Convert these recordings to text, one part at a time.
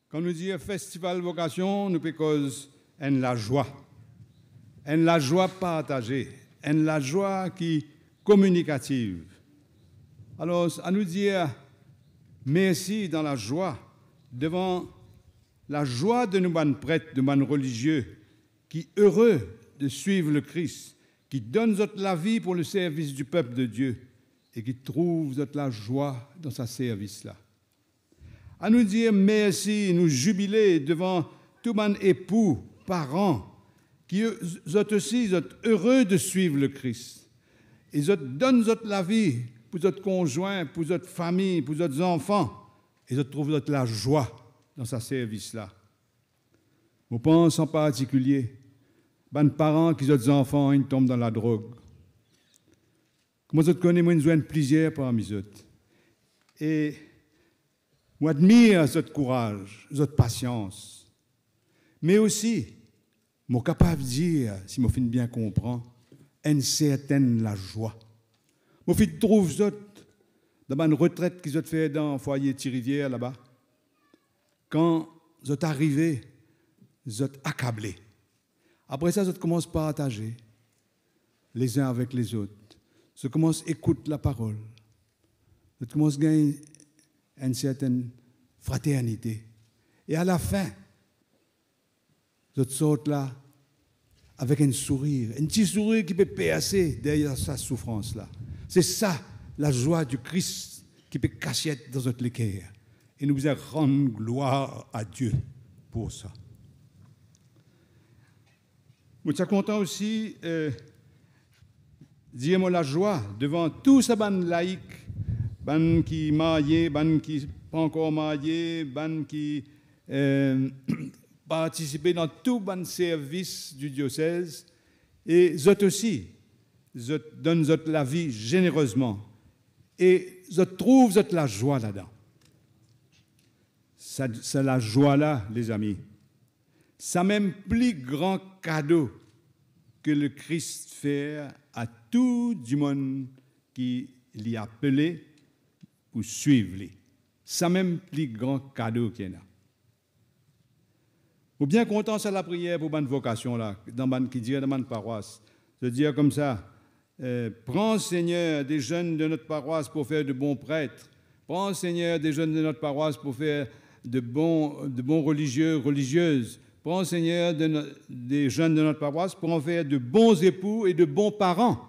Quand nous disons festival vocation, nous pécons en la joie. En la joie partagée, en la joie qui communicative. Alors, à nous dire merci dans la joie, devant la joie de nos prêtres, de nos religieux, qui heureux de suivre le Christ, qui donnent la vie pour le service du peuple de Dieu et qui trouvent la joie dans ce service-là. À nous dire merci, nous jubiler devant tous les époux, parents, qui sont aussi heureux de suivre le Christ. Ils donnent la vie pour votre conjoint, pour votre famille, pour votre enfants, et ils trouvent la joie dans ce service-là. Je pense en particulier, les parents qui ont des enfants, ils tombent dans la drogue. Comment je connais, moi, je plaisir parmi eux. Et moi, j'admire votre courage, votre patience. Mais aussi, je suis capable de dire, si je finis bien comprendre, une certaine la joie. Je finis trouve dans une retraite qu'ils ont fait dans le foyer de Rivière là-bas. Quand vous êtes arrivé, vous êtes accablés. Après ça, vous commencez à partager les uns avec les autres. Vous commencez à écouter la parole. Vous commencez à gagner une certaine fraternité. Et à la fin, vous sortez là avec un sourire, un petit sourire qui peut percer derrière sa souffrance-là. C'est ça, la joie du Christ qui peut cacher dans notre cœur. Et nous voulons rendre gloire à Dieu pour ça. Je suis content aussi de dire la joie devant tous ces laïcs, ban qui mariés, ban qui pas encore mariés, ban qui participent dans tout ban service du diocèse, et eux aussi, donnent la vie généreusement, et je trouve la joie là-dedans. C'est la joie là, les amis. C'est même plus grand cadeau que le Christ fait à tout du monde qui l'y a appelé pour suivre lui. C'est même plus grand cadeau qu'il y en a. Ou bien content, c'est la prière pour bonne vocation là, qui dit dans ma paroisse, de dire comme ça. Prends, Seigneur, des jeunes de notre paroisse pour faire de bons prêtres. Prends, Seigneur, des jeunes de notre paroisse pour faire de bons religieux, religieuses. Prends, Seigneur, des jeunes de notre paroisse pour en faire de bons époux et de bons parents.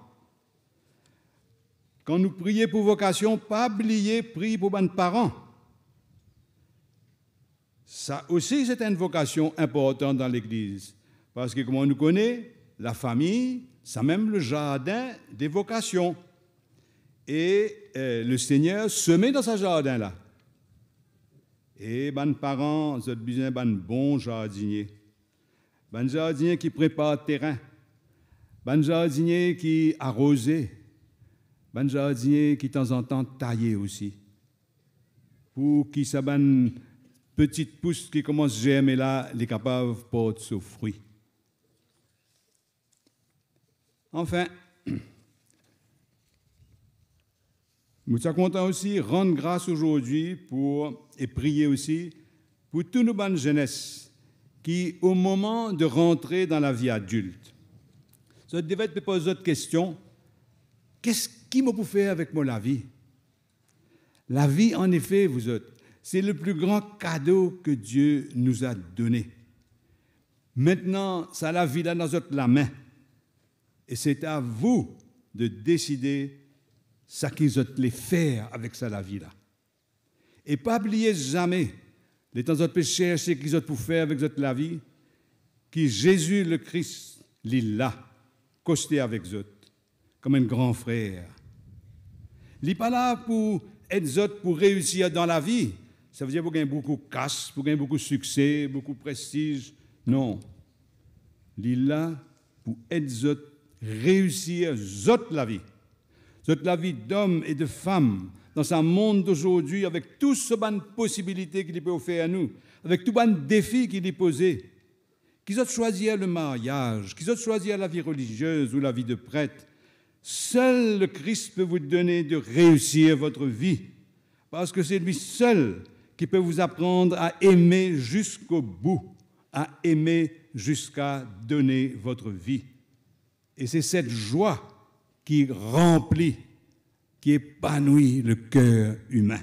Quand nous prions pour vocation, pas oublier, prier pour nos parents. Ça aussi, c'est une vocation importante dans l'Église. Parce que, comme on nous connaît, la famille, c'est même le jardin des vocations. Et le Seigneur se met dans ce jardin-là. Et les parents ont besoin d'un bon jardinier. Un jardinier qui prépare le terrain. Un jardinier qui arrose. Un jardinier qui, de temps en temps, taille aussi. Pour qu'il ça une petite pousse qui commence à germer là, les capables de porter ce fruit. Enfin, nous sommes contents aussi de rendre grâce aujourd'hui et prier aussi pour toutes nos bonnes jeunesses qui, au moment de rentrer dans la vie adulte, ça devait te poser d'autres questions. Qu'est-ce qui m'a pu faire avec moi la vie? La vie, en effet, vous autres, c'est le plus grand cadeau que Dieu nous a donné. Maintenant, ça la vie là dans la main. Et c'est à vous de décider ce qu'ils ont les faire avec ça la vie là. Et pas oublier jamais, les temps de chercher qu'ils ont pour faire avec la vie, que Jésus le Christ, il là, costé avec eux, comme un grand frère. Il n'est pas là pour être pour réussir dans la vie. Ça veut dire pour gagner beaucoup de casse, pour gagner beaucoup de succès, beaucoup de prestige. Non. Il est là pour être réussir la vie. La vie d'hommes et de femmes dans un monde d'aujourd'hui avec toutes ces bonnes possibilités qu'il peut offrir à nous, avec tous les bonnes défis qu'il est posé. Qu'ils ont choisi le mariage, qu'ils ont choisi la vie religieuse ou la vie de prêtre. Seul le Christ peut vous donner de réussir votre vie, parce que c'est lui seul qui peut vous apprendre à aimer jusqu'au bout, à aimer jusqu'à donner votre vie. Et c'est cette joie qui remplit, qui épanouit le cœur humain.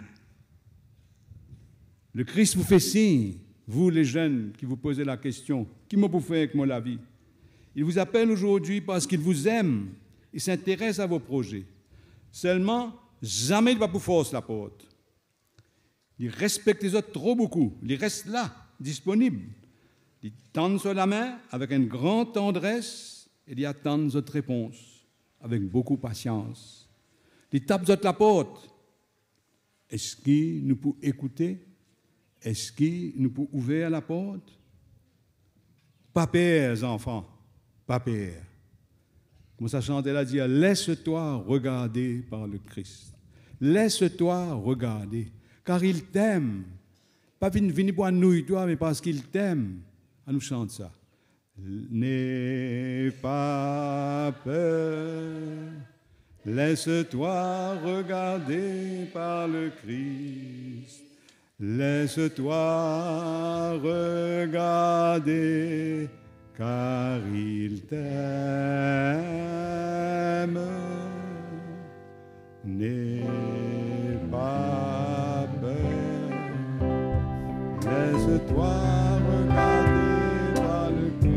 Le Christ vous fait signe, vous les jeunes qui vous posez la question, qui m'a pour faire avec moi la vie? Il vous appelle aujourd'hui parce qu'il vous aime, il s'intéresse à vos projets. Seulement, jamais il ne va vous forcer la porte. Il respecte les autres trop beaucoup, il reste là, disponible. Il tend sur la main avec une grande tendresse et il attend votre réponse avec beaucoup de patience. Il tape sur la porte. Est-ce qu'il nous peut écouter? Est-ce qu'il nous peut ouvrir la porte? Pas peur, enfants, pas peur. Comme ça chantait là, dire, laisse-toi regarder par le Christ. Laisse-toi regarder, car il t'aime. Pas venir pour nous, toi, mais parce qu'il t'aime. On nous chante ça. N'aie pas peur, laisse-toi regarder par le Christ. Laisse-toi regarder, car il t'aime. N'aie pas peur, laisse-toi regarder par le Christ.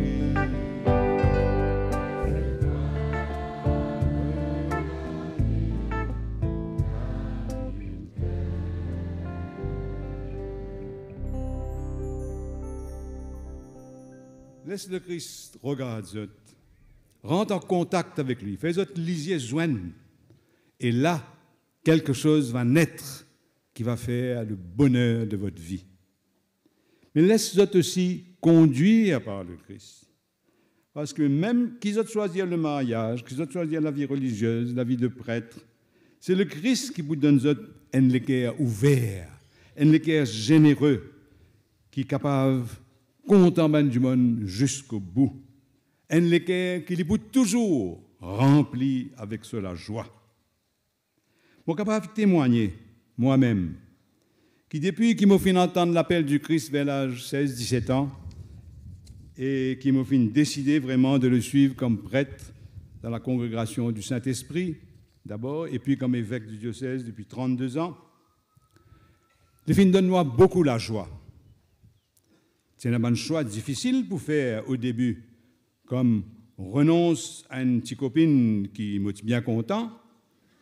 Laisse le Christ regarder, rentre en contact avec lui, fais votre lisier joindre. Et là, quelque chose va naître qui va faire le bonheur de votre vie. Mais laisse-vous aussi conduire par le Christ. Parce que même qu'ils ont choisi le mariage, qu'ils ont choisi la vie religieuse, la vie de prêtre, c'est le Christ qui vous donne un cœur ouvert, un cœur généreux, qui est capable de contempler du monde jusqu'au bout. Un cœur qui est toujours rempli avec la joie. Je suis capable de témoigner, moi-même, qui depuis qu'il m'a fait entendre l'appel du Christ vers l'âge 16-17 ans, et qui m'a fait décider vraiment de le suivre comme prêtre dans la congrégation du Saint-Esprit, d'abord, et puis comme évêque du diocèse depuis 32 ans, le film donne-moi beaucoup la joie. C'est un choix difficile pour faire au début, comme renonce à une petite copine qui me tient bien content,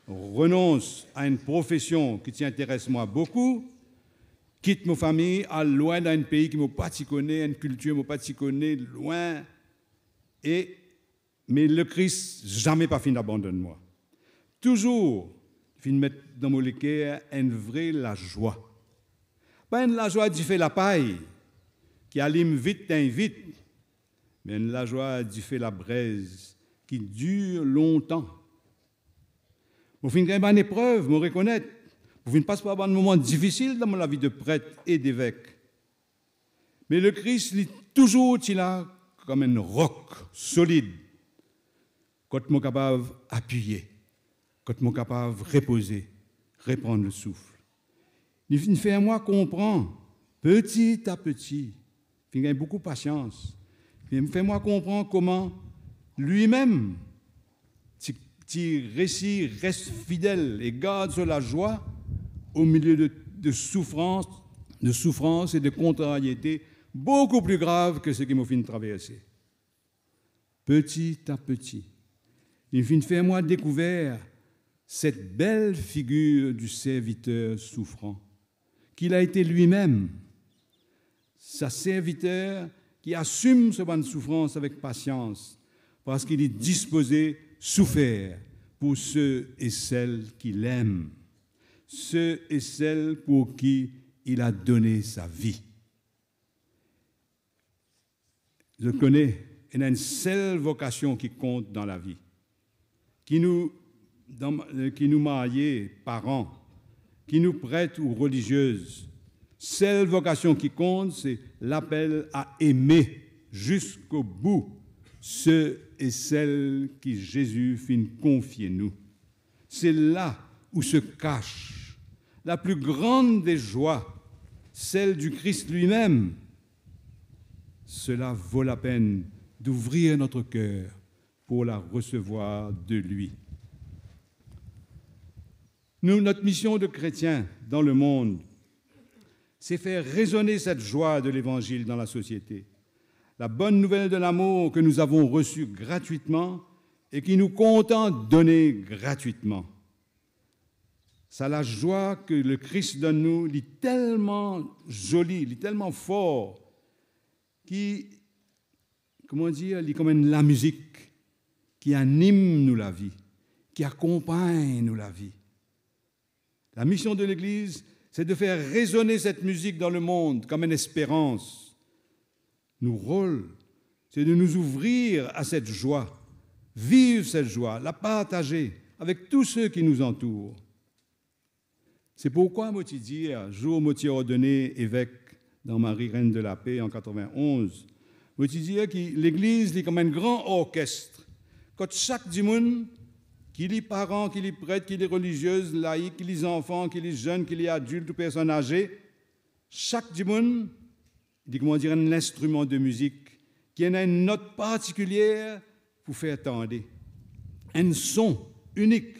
renonce à une profession qui t'intéresse moi beaucoup, quitte ma famille, à loin d'un pays qui ne m'a pas connaît, une culture qui ne m'a pas connaît, loin. Mais le Christ, jamais pas fini d'abandonner moi. Toujours, fin de mettre dans mon cœur une vraie la joie. Pas une la joie qui fait la paille, qui allume vite d'un vite, mais une la joie qui fait la braise, qui dure longtemps. Pour finir une épreuve, me reconnaître. Pour finir passer par un moment difficile dans ma vie de prêtre et d'évêque. Mais le Christ, il est toujours là comme un roc solide. Quand je suis capable d'appuyer, quand je suis capable de reposer, reprendre le souffle. Il fait à moi comprendre, petit à petit, il a beaucoup de patience. Il fait moi comprendre comment lui-même, si récit reste fidèle et garde sur la joie au milieu de souffrance et de contrariétés beaucoup plus graves que ce qui m'a fait traverser. Petit à petit, il fait moi découvrir cette belle figure du serviteur souffrant, qu'il a été lui-même, sa serviteur qui assume ce bonne souffrance avec patience, parce qu'il est disposé à souffrir pour ceux et celles qu'il aime, ceux et celles pour qui il a donné sa vie. Je connais, il y a une seule vocation qui compte dans la vie, qui nous mariés, parents, qui nous prêtent ou religieuses. Seule vocation qui compte, c'est l'appel à aimer jusqu'au bout ceux et celles qui Jésus fit confier nous. C'est là où se cache la plus grande des joies, celle du Christ lui-même, cela vaut la peine d'ouvrir notre cœur pour la recevoir de lui. Nous, notre mission de chrétiens dans le monde, c'est faire résonner cette joie de l'Évangile dans la société. La bonne nouvelle de l'amour que nous avons reçue gratuitement et qui nous comptons donner gratuitement. C'est la joie que le Christ donne nous, il est tellement joli, il est tellement fort, qui, comment dire, il est comme la musique qui anime nous la vie, qui accompagne nous la vie. La mission de l'Église, c'est de faire résonner cette musique dans le monde comme une espérance. Notre rôle, c'est de nous ouvrir à cette joie, vivre cette joie, la partager avec tous ceux qui nous entourent. C'est pourquoi, moi, tu dis, jour où tu ordonné évêque dans Marie, Reine de la Paix, en 91, moi, tu dis que l'Église est comme un grand orchestre. Quand chaque dimanche, qu'il y ait parents, qu'il y ait prêtres, qu'il y ait religieuses, laïcs, qu'il y ait enfants, qu'il y ait jeunes, qu'il y ait adultes ou personnes âgées, chaque dimanche, il dit, comment dire, un instrument de musique qui a une note particulière pour faire entendre. Un son unique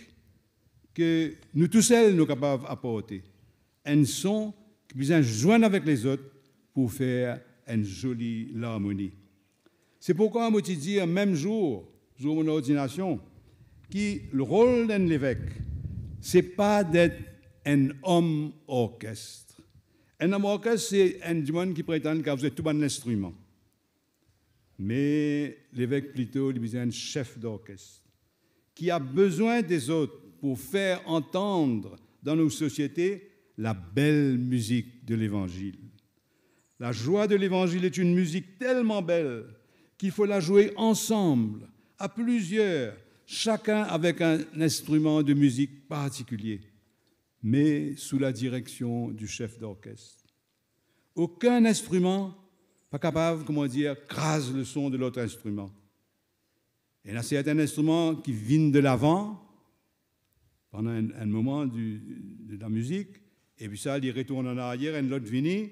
que nous tous seuls nous sommes capables d'apporter. Un son qui vient joindre avec les autres pour faire une jolie harmonie. C'est pourquoi moi, je dis, même jour de mon ordination, que le rôle d'un évêque, ce n'est pas d'être un homme orchestre. Un homme orchestre, c'est un monde qui prétend qu'il a tout bon instrument. Mais l'évêque plutôt, il est un chef d'orchestre qui a besoin des autres pour faire entendre dans nos sociétés la belle musique de l'Évangile. La joie de l'Évangile est une musique tellement belle qu'il faut la jouer ensemble, à plusieurs, chacun avec un instrument de musique particulier, mais sous la direction du chef d'orchestre. Aucun instrument pas capable, comment dire, crase le son de l'autre instrument. Et là, c'est un instrument qui vient de l'avant pendant un moment de la musique, et puis ça, il retourne en arrière, et l'autre vient.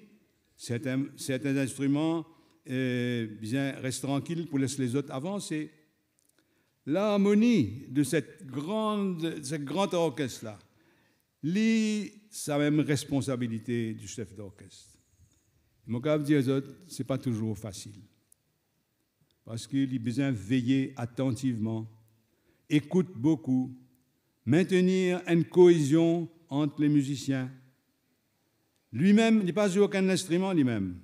C'est un instrument, bien, reste tranquille pour laisser les autres avancer. L'harmonie de cette grande orchestre-là, c'est la même responsabilité du chef d'orchestre. Mon cas dire aux autres, ce n'est pas toujours facile. Parce qu'il a besoin de veiller attentivement, écoute beaucoup, maintenir une cohésion entre les musiciens. Lui-même, il n'a pas joué aucun instrument lui-même,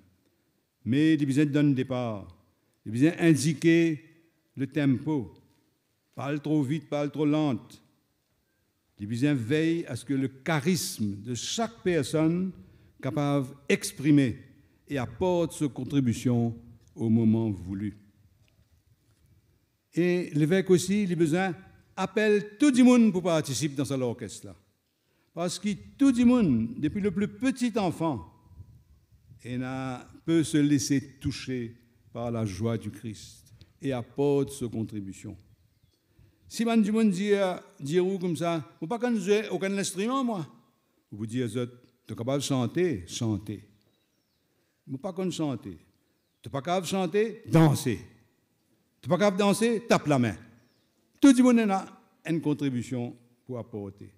mais il a besoin de donner départ, il a besoin d'indiquer le tempo, parle trop vite, parle trop lente. Il a besoin de veiller à ce que le charisme de chaque personne soit capable d'exprimer et apporte sa contribution au moment voulu. Et l'évêque aussi, il a besoin appelle tout le monde pour participer dans cet orchestre-là. Parce que tout le monde, depuis le plus petit enfant, peut se laisser toucher par la joie du Christ et apporte sa contribution. Si man du monde dit comme ça, vous ne pouvez pas jouer aucun instrument, moi. Vous dites, tu es capable de chanter, chanter. Vous ne pouvez pas chanter. Tu n'es pas capable de chanter, danser. Tu n'es pas capable de danser, tape la main. Tout le monde a une contribution pour apporter.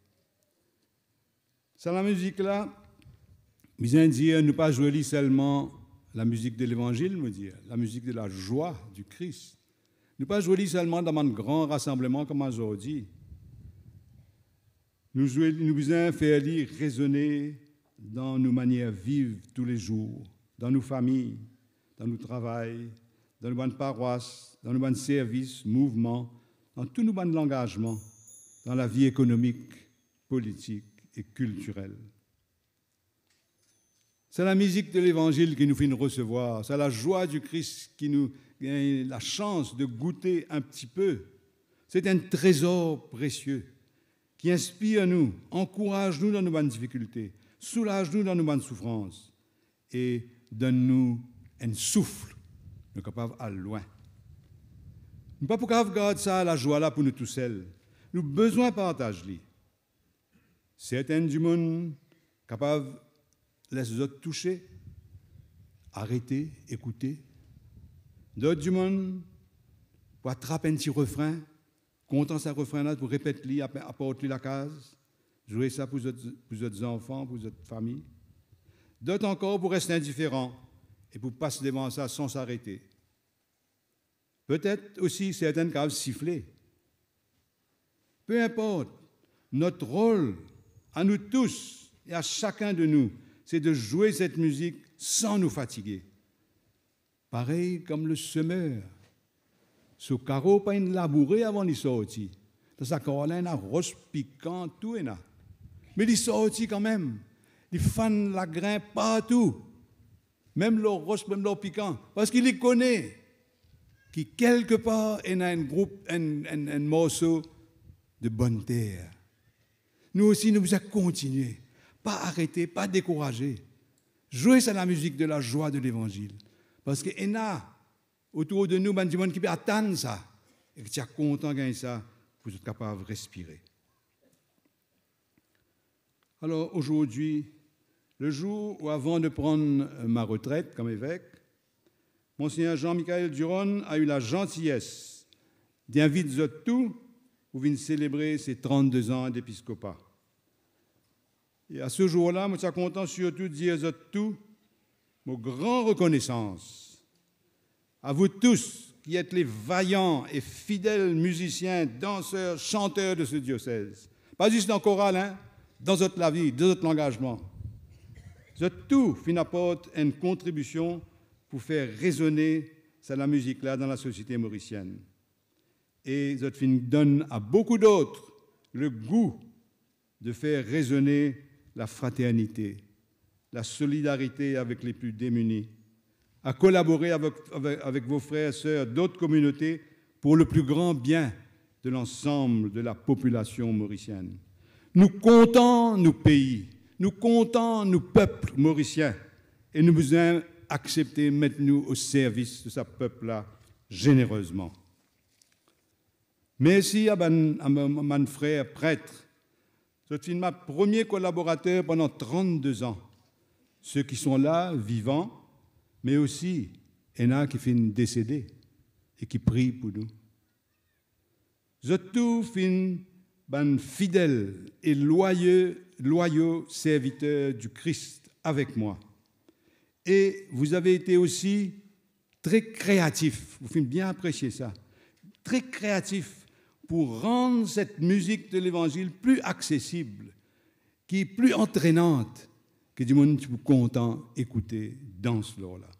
C'est la musique-là, bien dire, ne pas jouer seulement la musique de l'Évangile, me dire, la musique de la joie du Christ. Ne pas jouer seulement dans un grand rassemblement comme aujourd'hui. Nous besoin faire résonner dans nos manières vives tous les jours, dans nos familles, dans nos travails, dans nos bonnes paroisses, dans nos bonnes services, mouvements, dans tous nos bonnes engagements, dans la vie économique, politique et culturelle. C'est la musique de l'Évangile qui nous fait nous recevoir, c'est la joie du Christ qui nous donne la chance de goûter un petit peu. C'est un trésor précieux qui inspire nous, encourage-nous dans nos bonnes difficultés, soulage-nous dans nos bonnes souffrances et donne-nous un souffle, nous sommes capables d'aller loin. Nous ne pouvons pas garder ça, la joie-là, pour nous tous seuls. Nous avons besoin de partager. Certains du monde capables laisse les autres toucher, arrêter, écouter. D'autres du monde, pour attraper un petit refrain, content ce refrain-là, pour répéter, apporter la case, jouer ça pour votre enfants, pour votre famille. D'autres encore pour rester indifférents et pour passer devant ça sans s'arrêter. Peut-être aussi certaines caves siffler. Peu importe, notre rôle, à nous tous et à chacun de nous, c'est de jouer cette musique sans nous fatiguer. Pareil comme le semeur. Ce carreau, pas une labouré avant de sortir. Dans sa Caroline, un roche piquant, tout est là. Mais il sortit quand même. Il fan la grain partout. Même le roche, même le piquant. Parce qu'il les connaît. Qui, quelque part, il y a un morceau de bonne terre. Nous aussi, nous devons continuer. Pas arrêter, pas décourager. Jouer sur la musique de la joie de l'Évangile. Parce qu'il y a autour de nous, du monde qui peut attendre ça. Et qui est content de gagner ça pour être capable de respirer. Alors aujourd'hui, le jour où avant de prendre ma retraite comme évêque, Monseigneur Jean-Michel Duron a eu la gentillesse d'inviter tous pour venir célébrer ses 32 ans d'épiscopat. Et à ce jour-là, je suis content surtout de dire à tous mon grand reconnaissance à vous tous qui êtes les vaillants et fidèles musiciens, danseurs, chanteurs de ce diocèse. Pas juste en chorale, hein, dans votre vie, dans votre engagement. Vous tous fin apportent une contribution pour faire résonner cette musique-là dans la société mauricienne. Et vous fin donne à beaucoup d'autres le goût de faire résonner la fraternité, la solidarité avec les plus démunis, à collaborer avec vos frères et sœurs d'autres communautés pour le plus grand bien de l'ensemble de la population mauricienne. Nous comptons nos pays, nous comptons nos peuples mauriciens et nous vous accepter mettre nous au service de ce peuple-là généreusement. Merci à mon frère prêtre. C'est ma premier collaborateur pendant 32 ans. Ceux qui sont là, vivants, mais aussi, il y en a qui finissent décédés et qui prient pour nous. Je tous fin fidèles et loyaux serviteurs du Christ avec moi. Et vous avez été aussi très créatifs, vous finissez bien apprécier ça, très créatifs pour rendre cette musique de l'Évangile plus accessible, qui est plus entraînante, que du monde content d'écouter dans ce là.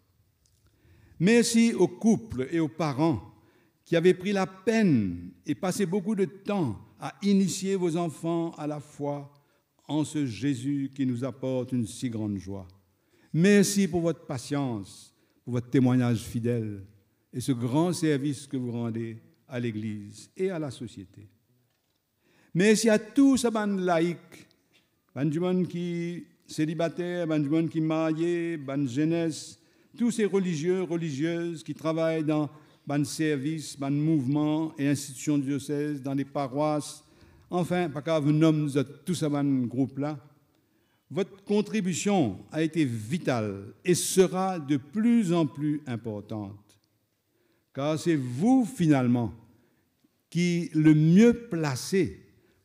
Merci aux couples et aux parents qui avaient pris la peine et passé beaucoup de temps à initier vos enfants à la foi en ce Jésus qui nous apporte une si grande joie. Merci pour votre patience, pour votre témoignage fidèle et ce grand service que vous rendez à l'Église et à la société. Merci à tous ces laïcs, du monde qui célibataires, du monde qui mariés, de jeunesse, tous ces religieux, religieuses qui travaillent dans les services, les mouvements et institutions du diocèse, dans les paroisses, enfin, pas qu'à vous nommer tous ces groupes-là. Votre contribution a été vitale et sera de plus en plus importante. Car c'est vous, finalement, qui le mieux placé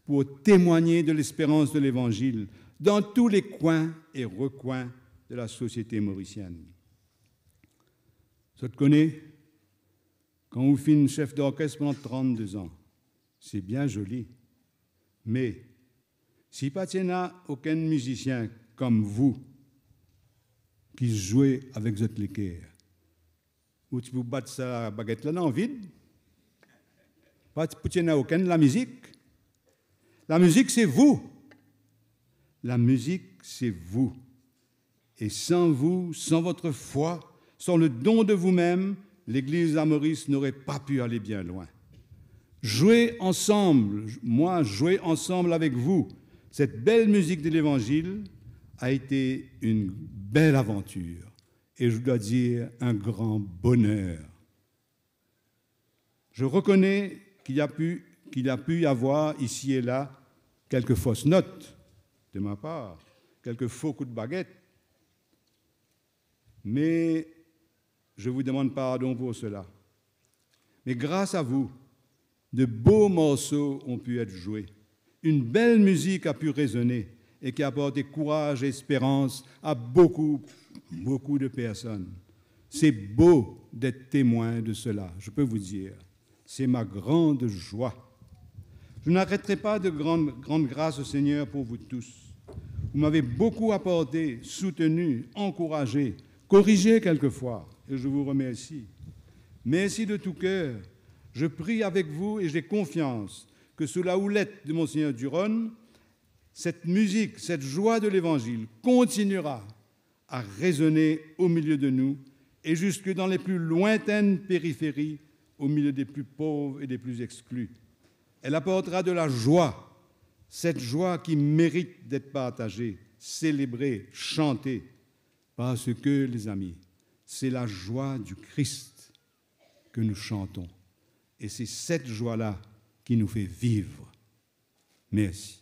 pour témoigner de l'espérance de l'Évangile dans tous les coins et recoins de la société mauricienne. Ça te connaît? Quand vous finissez chef d'orchestre pendant 32 ans, c'est bien joli. Mais si pas il n'y a aucun musicien comme vous qui joue avec votre liqueur, ou tu peux battre sa baguette là dans le vide, pas il n'y a aucun de la musique. La musique, c'est vous. La musique, c'est vous. Et sans vous, sans votre foi, sans le don de vous-même, l'Église à Maurice n'aurait pas pu aller bien loin. Jouez ensemble, moi, jouer ensemble avec vous, cette belle musique de l'Évangile a été une belle aventure. Et je dois dire un grand bonheur. Je reconnais qu'il y a pu y avoir ici et là quelques fausses notes de ma part, quelques faux coups de baguette, Mais je vous demande pardon pour cela. Mais grâce à vous, de beaux morceaux ont pu être joués. Une belle musique a pu résonner et qui a apporté courage et espérance à beaucoup de personnes. C'est beau d'être témoin de cela, je peux vous dire. C'est ma grande joie. Je n'arrêterai pas de grande grâce au Seigneur pour vous tous. Vous m'avez beaucoup apporté, soutenu, encouragé, corrigé quelquefois, et je vous remercie. Merci de tout cœur. Je prie avec vous et j'ai confiance que sous la houlette de Monseigneur Duron, cette musique, cette joie de l'Évangile continuera à résonner au milieu de nous et jusque dans les plus lointaines périphéries, au milieu des plus pauvres et des plus exclus. Elle apportera de la joie, cette joie qui mérite d'être partagée, célébrée, chantée, parce que, les amis, c'est la joie du Christ que nous chantons. Et c'est cette joie-là qui nous fait vivre. Merci.